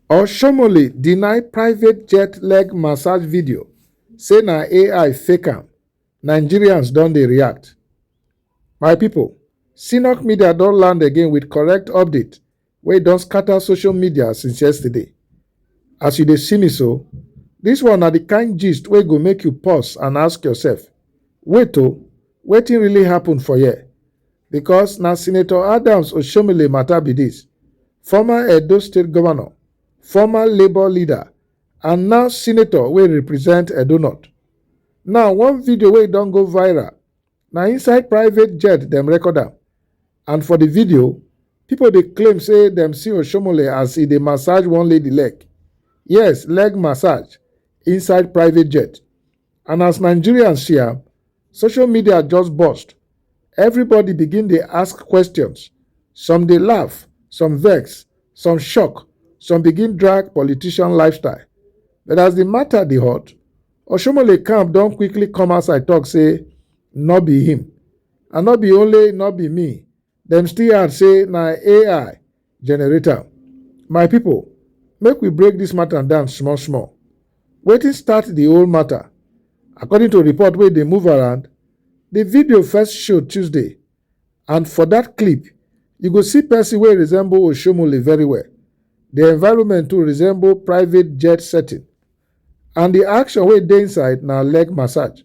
Oshiomhole deny private jet leg massage video, say na AI fake am. Nigerians don dey react. My pipo, CenokMedia don land again with correct update wey don scatter social media since yesterday. As you dey see me so, dis one na the kind gist wey go make you pause and ask yourself, wait o, wetin really happen for here? Because na Senator Adams Oshiomhole matter be dis, former Edo State Governor, former Labour leader, and now senator wey represent Edo North. Now, one video wey don go viral na inside private jet dem record am, and for the video, pipo dey claim say dem see Oshiomhole as e dey massage one lady leg. Yes, leg massage inside private jet. And as Nigerians see am, social media just burst. Everybody begin dey ask questions. Some dey laugh, some vex, some shock, some begin drag politician lifestyle. But as the matter dey hot, Oshiomhole camp don quickly come outside talk say no be him. And no be only no be me, dem still add say na AI generate am. My pipo, make we break dis matter down small small. Wetin start the whole matter? According to report wey dey move around, the video first show Tuesday, and for that clip, you go see person wey resemble Oshiomhole very well. The environment too resemble private jet setting, and the action wey dey inside na leg massage.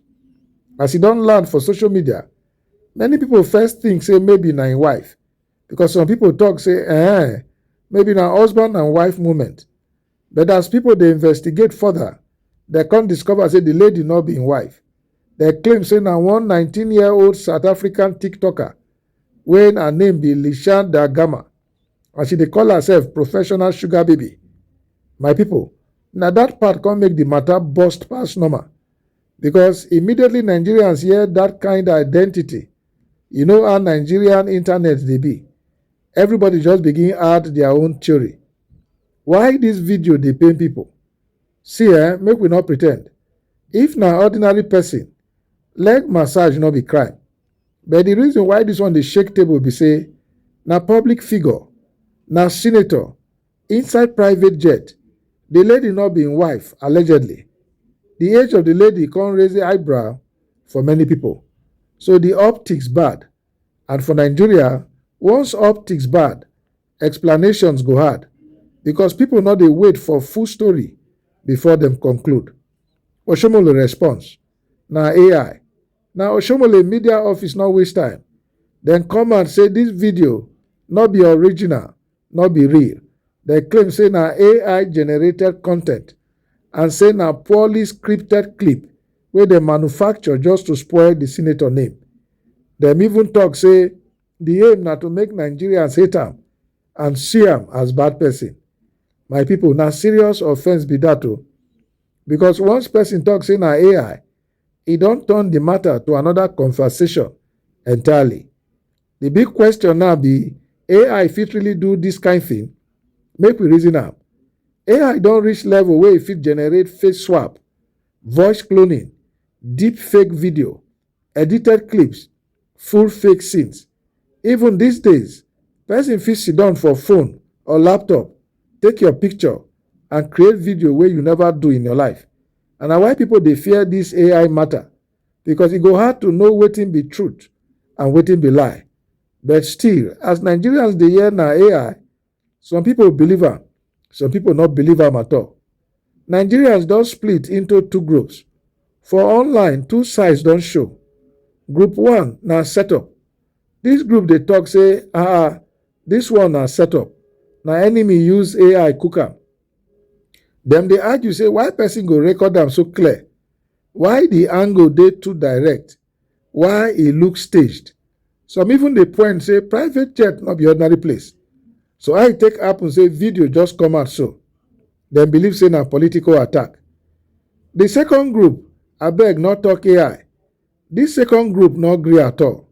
As e don land for social media, many people first think say maybe na im wife, because some people talk say maybe na husband and wife moment. But as people dey investigate further, dem come discover say the lady no be im wife. Dem claim say na one 19-year-old South African TikToker wey her name be Lishan Dagama, and she dey call herself professional sugar baby. My people, na that part come make the matter burst pass normal, because immediately Nigerians hear that kind identity, you know how Nigerian internet dey be. Everybody just begin add their own theory. Why dis video dey pain people? See make we not pretend. If na ordinary person, leg massage no be crime. But the reason why dis one dey shake table be say na public figure, na senator, inside private jet. The lady no be im wife, allegedly. The age of the lady come raise the eyebrow for many people. So the optics bad. And for Nigeria, once optics bad, explanations go hard, because people no dey wait for full story before dem conclude. Oshiomhole response na AI. Na Oshiomhole media office no waste time. Dem come out say dis video no be original, no be real. Dem claim say na AI generated content, and say na poorly scripted clip wey dem manufacture just to spoil the senator name. Dem even talk say the aim na to make Nigerians hate am and see am as bad person. My people, na serious offense be that o, because once person talk say na AI, e don turn the matter to another conversation entirely. The big question now be, AI fit really do dis kind thing? Make we reason am. AI don reach level wey e fit generate face swap, voice cloning, deep fake video, edited clips, full fake scenes. Even these days, person fit sit down for phone or laptop, take your picture, and create video wey you never do in your life. And na why people dey fear dis AI matter, because e go hard to know wetin be truth and wetin be lie. But still, as Nigerians dey hear na AI, some people believe am, some people no believe am at all. Nigerians don split into two groups. For online, two sides don show. Group 1 na setup. Dis group dey talk say dis one na setup, na enemy use AI cook am. Dem dey argue say why person go record am so clear, why the angle dey too direct, why e look staged. Some even dey point say private jet no be ordinary place. So how e take happen say video just come out so? Dem believe say na political attack. The second group, abeg no talk AI. Dis second group no gree at all.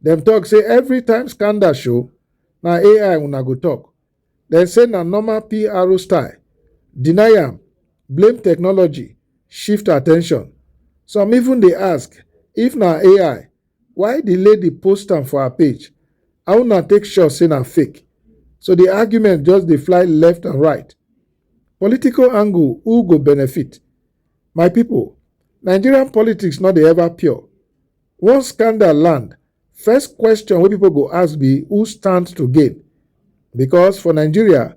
Dem talk say every time scandal show, na AI una go talk. Dem say na normal PRO style. Deny am, blame technology, shift attention. Some even dey ask, if na AI, why the lady post am for her page? How una take sure say na fake? So the argument just dey fly left and right. Political angle, who go benefit? My people, Nigerian politics not dey ever pure. Once scandal land, first question wey people go ask be who stands to gain? Because for Nigeria,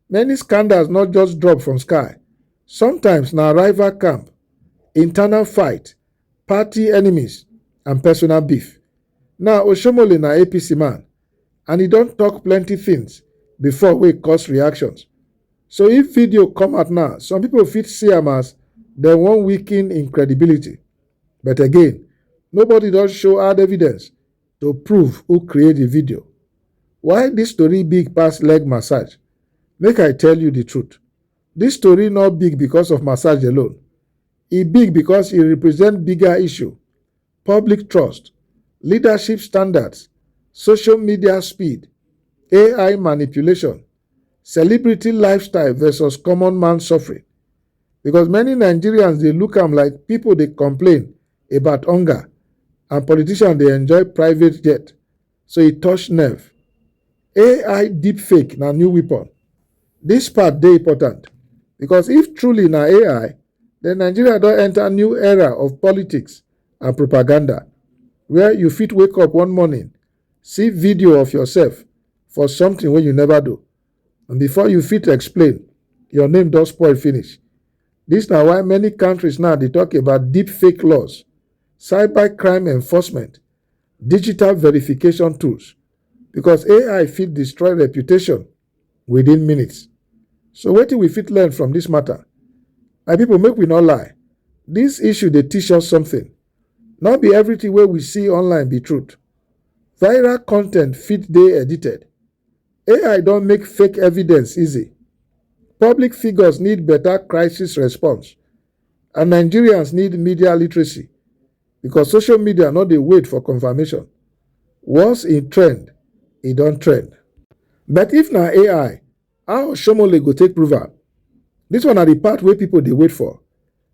many scandals not just drop from sky. Sometimes na rival camp, internal fight, party enemies, and personal beef. Now Oshiomhole na APC man, and he don talk plenty things before wey cause reactions. So if video come out now, some people fit see am as dem wan weaken im credibility. But again, nobody don show hard evidence to prove who create the video. Why dis story big pass leg massage? Make I tell you the truth. Dis story not big because of massage alone. E big because e represent bigger issue: public trust, leadership standards, social media speed, AI manipulation, celebrity lifestyle versus common man suffering. Because many Nigerians dey look am like people dey complain about hunger and politicians dey enjoy private jet, so e touch nerve. AI deepfake na new weapon. Dis part dey important because if truly na AI, then Nigeria don enter new era of politics and propaganda, where you fit wake up one morning, see video of yourself for something wey you never do, and before you fit explain, your name don spoil finish. Dis na why many countries now dey talk about deep fake laws, cybercrime enforcement, digital verification tools, because AI fit destroy reputation within minutes. So wetin we fit learn from dis matter? My people, make we no lie. Dis issue dey teach us something. No be everything wey we see online be truth. Viral content fit dey edited. AI don make fake evidence easy. Public figures need better crisis response, and Nigerians need media literacy, because social media no dey wait for confirmation. Once e trend, e don trend. But if na AI, how Oshiomhole go take prove am? Dis one na the part wey people dey wait for.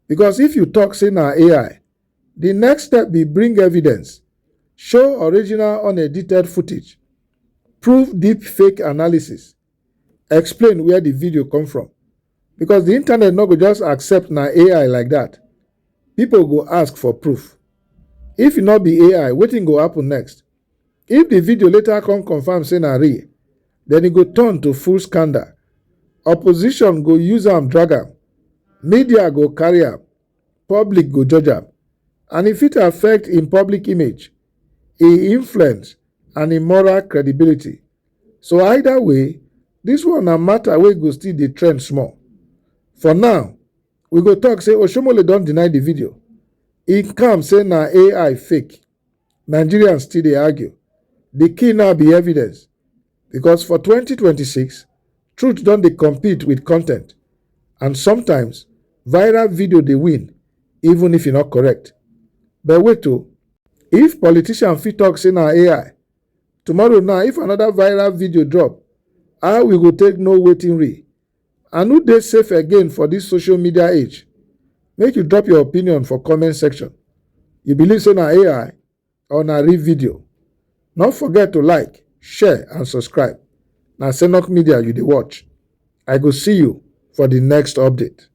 Because if you talk say na AI, the next step be bring evidence, show original unedited footage, prove deep fake analysis, explain where the video come from. Because the internet no go just accept na AI like that. People go ask for proof. If e no be AI, wetin go happen next? If the video later come confirm say na real, then e go turn to full scandal. Opposition go use am drag am, media go carry am, public go judge am, and e fit affect im public image, im influence, and im moral credibility. So either way, dis one na matter wey go still dey trend small. For now, we go talk say Oshiomhole don deny the video. E calm say na AI fake. Nigerians still dey argue. The key now be evidence, because for 2026, truth don dey compete with content, and sometimes viral video dey win even if e not correct. But wait o, if politician fit talk say na AI, tomorrow now if another viral video drop, how we go take know wetin real? And who dey safe again for dis social media age? Make you drop your opinion for comment section. You believe say na AI or na real video? No forget to like, share, and subscribe. Na CenokMedia you dey watch. I go see you for the next update.